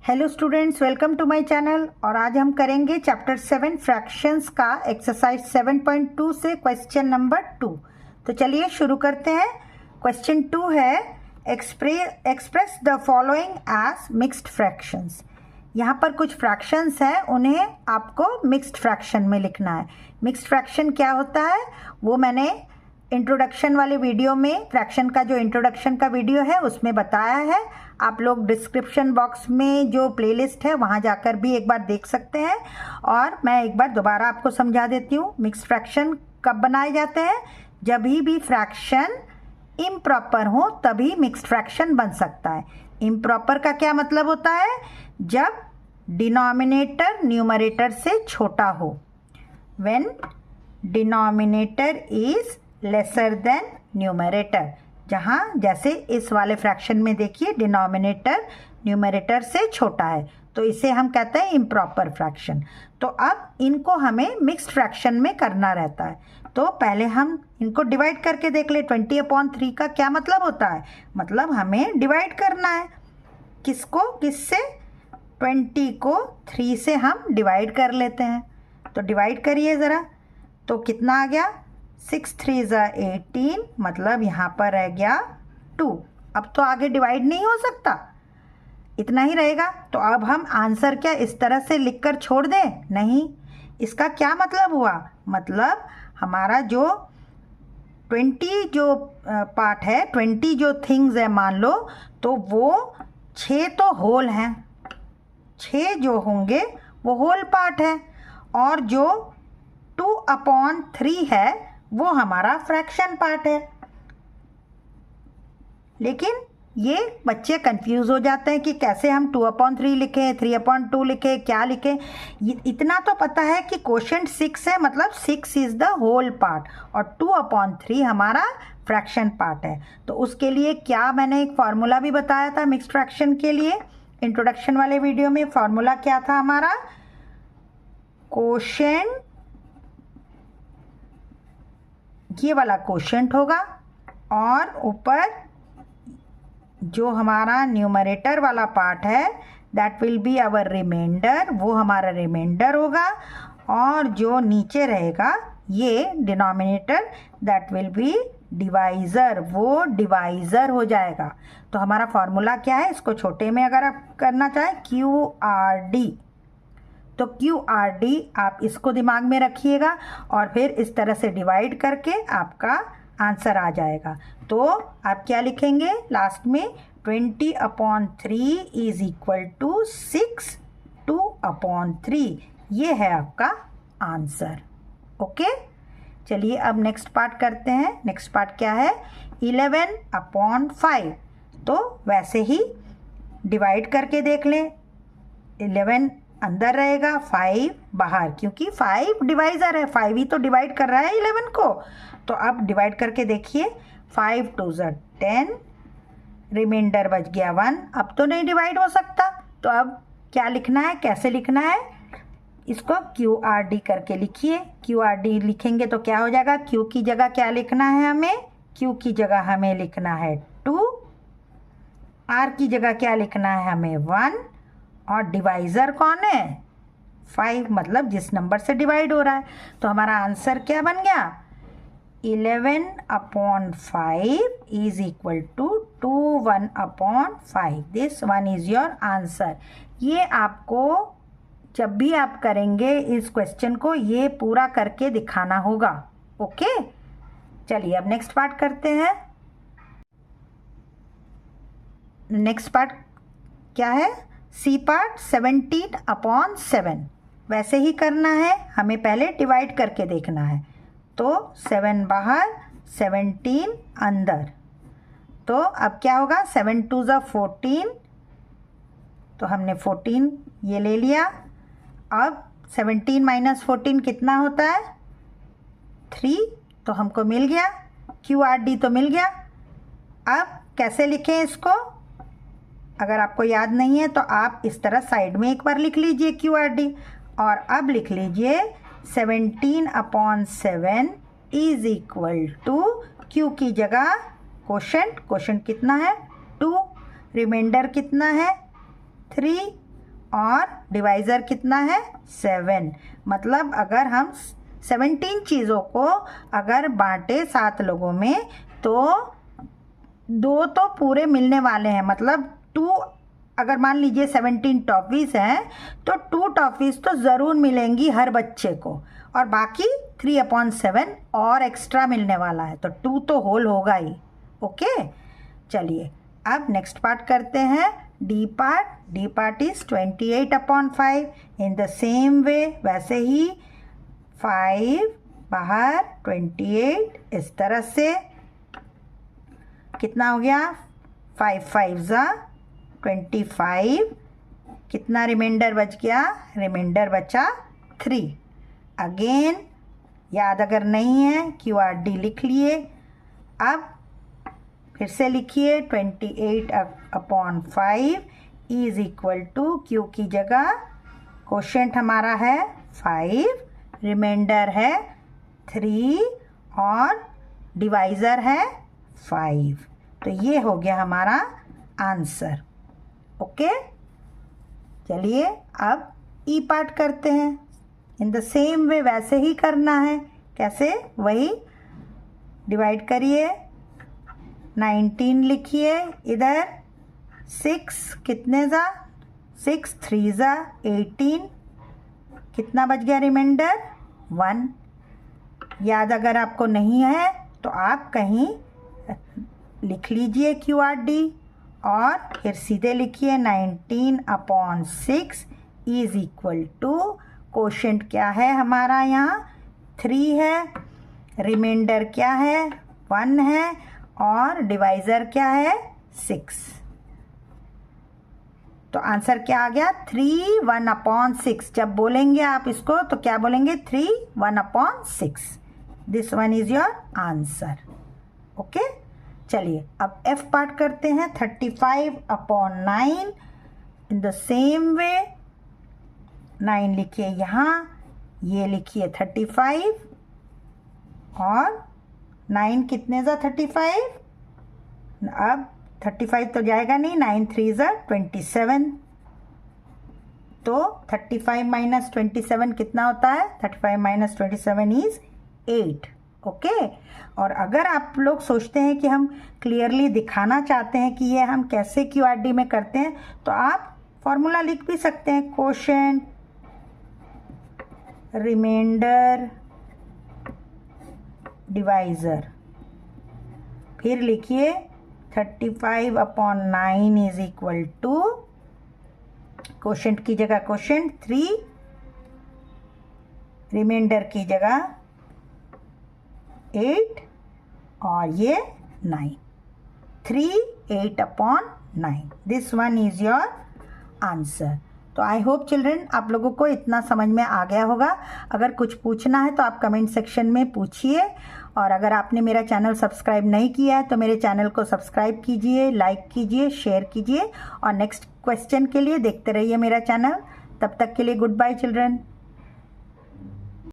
Hello students, welcome to my channel. और आज हम करेंगे चैप्टर 7 फ्रैक्शंस का एक्सरसाइज 7.2 से क्वेश्चन नंबर 2। तो चलिए शुरू करते हैं। क्वेश्चन 2 है express the following as mixed fractions. यहाँ पर कुछ फ्रैक्शंस हैं, उन्हें आपको मिक्स्ड फ्रैक्शन में लिखना है। मिक्स्ड फ्रैक्शन क्या होता है वो मैंने इंट्रोडक्शन वाले वीडियो में, फ्रैक्शन का जो इंट्रोडक्शन का वीडियो है उसमें बताया है। आप लोग डिस्क्रिप्शन बॉक्स में जो प्लेलिस्ट है वहाँ जाकर भी एक बार देख सकते हैं। और मैं एक बार दोबारा आपको समझा देती हूँ। मिक्स्ड फ्रैक्शन कब बनाए जाते हैं? जब भी फ्रैक्शन इम्प्रॉपर हो तभी मिक्स्ड फ्रैक्शन बन सकता है। इम्प्रॉपर का क्या मतलब होता है? जब डिनोमिनेटर न्यूमरेटर से छोटा हो। When denominator is lesser than numerator. जहाँ जैसे इस वाले फ्रैक्शन में देखिए डिनोमिनेटर न्यूमरेटर से छोटा है, तो इसे हम कहते हैं इम्प्रॉपर फ्रैक्शन। तो अब इनको हमें मिक्स्ड फ्रैक्शन में करना रहता है। तो पहले हम इनको डिवाइड करके देख ले। 20/3 का क्या मतलब होता है? मतलब हमें डिवाइड करना है। किसको किससे? 20 को 3 से हम डिवाइड कर लेते हैं। तो डिवाइड करिए ज़रा, तो कितना आ गया? 6 3 18, मतलब यहाँ पर रह गया 2। अब तो आगे डिवाइड नहीं हो सकता, इतना ही रहेगा। तो अब हम आंसर क्या इस तरह से लिखकर छोड़ दें? नहीं। इसका क्या मतलब हुआ? मतलब हमारा जो 20 जो पार्ट है, 20 जो थिंग्स है मान लो, तो वो 6 तो होल हैं। 6 जो होंगे वो होल पार्ट है, और जो 2/3 है वो हमारा फ्रैक्शन पार्ट है। लेकिन ये बच्चे कंफ्यूज हो जाते हैं कि कैसे हम 2/3 लिखें, 3/2 लिखें, क्या लिखें। इतना तो पता है कि कोशेंट 6 है, मतलब 6 इज द होल पार्ट, और 2/3 हमारा फ्रैक्शन पार्ट है। तो उसके लिए क्या मैंने एक फार्मूला भी बताया था मिक्स्ड फ्रैक्शन के लिए इंट्रोडक्शन वाले वीडियो में। फार्मूला क्या था हमारा? कोशेंट, ये वाला कोशेंट होगा, और ऊपर जो हमारा न्यूमरेटर वाला पार्ट है that will be our reminder, वो हमारा रिमाइंडर होगा। और जो नीचे रहेगा ये denominator that will be divisor, वो डिवाइज़र हो जाएगा। तो हमारा फॉर्मूला क्या है? इसको छोटे में अगर आप करना चाहें, QRD। तो QRD आप इसको दिमाग में रखिएगा, और फिर इस तरह से डिवाइड करके आपका आंसर आ जाएगा। तो आप क्या लिखेंगे लास्ट में? 20/3 इज इक्वल टू 6 2/3। ये है आपका आंसर। ओके, चलिए अब नेक्स्ट पार्ट करते हैं। नेक्स्ट पार्ट क्या है? 11/5। तो वैसे ही डिवाइड करके देख लें। 11 अंदर रहेगा, 5 बाहर, क्योंकि 5 डिवाइज़र है, 5 ही तो डिवाइड कर रहा है 11 को। तो अब डिवाइड करके देखिए, 5 2 10, रिमाइंडर बच गया 1। अब तो नहीं डिवाइड हो सकता, तो अब क्या लिखना है, कैसे लिखना है? इसको QRD करके लिखिए। QRD लिखेंगे तो क्या हो जाएगा? Q की जगह क्या लिखना है हमें? Q की जगह हमें लिखना है 2, R की जगह क्या लिखना है हमें? 1, और डिवाइज़र कौन है? 5, मतलब जिस नंबर से डिवाइड हो रहा है। तो हमारा आंसर क्या बन गया? 11/5 is equal to 21/5। This one is your answer. ये आपको जब भी आप करेंगे इस क्वेश्चन को, ये पूरा करके दिखाना होगा। ओके, चलिए अब नेक्स्ट पार्ट करते हैं। नेक्स्ट पार्ट क्या है? C part 17/7। वैसे ही करना है, हमें पहले डिवाइड करके देखना है। तो 7 बाहर, 17 अंदर। तो अब क्या होगा? 7 2 14, तो हमने 14 ये ले लिया। अब 17 - 14 कितना होता है? 3, तो हमको मिल गया। QRD तो मिल गया। अब कैसे लिखें इसको? अगर आपको याद नहीं है तो आप इस तरह साइड में एक बार लिख लीजिए QRD, और अब लिख लीजिए 17/7 इज इक्वल टू, Q की जगह कोशेंट, कोशेंट कितना है? 2, रिमाइंडर कितना है? 3, और डिवाइज़र कितना है 7। मतलब अगर हम 17 चीज़ों को अगर बांटे 7 लोगों में तो 2 तो पूरे मिलने वाले हैं। मतलब 2, अगर मान लीजिए 17 टॉफ़ीज़ हैं तो 2 टॉफ़ीज़ तो ज़रूर मिलेंगी हर बच्चे को, और बाकी 3/7 और एक्स्ट्रा मिलने वाला है, तो 2 तो होल होगा ही। ओके, चलिए अब नेक्स्ट पार्ट करते हैं, D part. D part is 28/5। In the same way, वैसे ही 5 बाहर 28, इस तरह से कितना हो गया 5 5 25। कितना रिमाइंडर बच गया, रिमाइंडर बचा 3। अगेन याद अगर नहीं है QRD लिख लिए। अब फिर से लिखिए 28/5 इज इक्वल टू, Q की जगह कोशेंट हमारा है 5, रिमाइंडर है 3 और डिवाइज़र है 5। तो ये हो गया हमारा आंसर। ओके, चलिए अब ई पार्ट करते हैं। इन द सेम वे, वैसे ही करना है। कैसे, वही डिवाइड करिए, 19 लिखिए इधर, 6 कितने ज़ा 6 3 ज़ा 18, कितना बच गया रिमाइंडर 1। याद अगर आपको नहीं है तो आप कहीं लिख लीजिए QRD और फिर सीधे लिखिए 19/6 इज इक्वल टू, कोशेंट क्या है हमारा यहाँ 3 है, रिमाइंडर क्या है 1 है और डिवाइज़र क्या है 6। तो आंसर क्या आ गया 3 1/6। जब बोलेंगे आप इसको तो क्या बोलेंगे 3 1/6। This one is your answer. Okay, चलिए अब F पार्ट करते हैं, 35/9। इन द सेम वे 9 लिखिए यहाँ, ये लिखिए 35 और 9 कितने ज़ा 35। अब 35 तो जाएगा नहीं, 9 3 ज़ा 27। तो 35 - 27 कितना होता है, 35 - 27 इज़ 8। ओके, और अगर आप लोग सोचते हैं कि हम क्लियरली दिखाना चाहते हैं कि ये हम कैसे QRD में करते हैं, तो आप फॉर्मूला लिख भी सकते हैं, कोशेंट रिमाइंडर डिवाइज़र। फिर लिखिए 35/9 इज इक्वल टू, कोशेंट की जगह कोशेंट 3, रिमाइंडर की जगह 8 और ये 9, 3 8/9। This one is your answer. तो आई होप चिल्ड्रन आप लोगों को इतना समझ में आ गया होगा। अगर कुछ पूछना है तो आप कमेंट सेक्शन में पूछिए, और अगर आपने मेरा चैनल सब्सक्राइब नहीं किया है तो मेरे चैनल को सब्सक्राइब कीजिए, लाइक कीजिए, शेयर कीजिए, और नेक्स्ट क्वेश्चन के लिए देखते रहिए मेरा चैनल। तब तक के लिए गुड बाय चिल्ड्रन।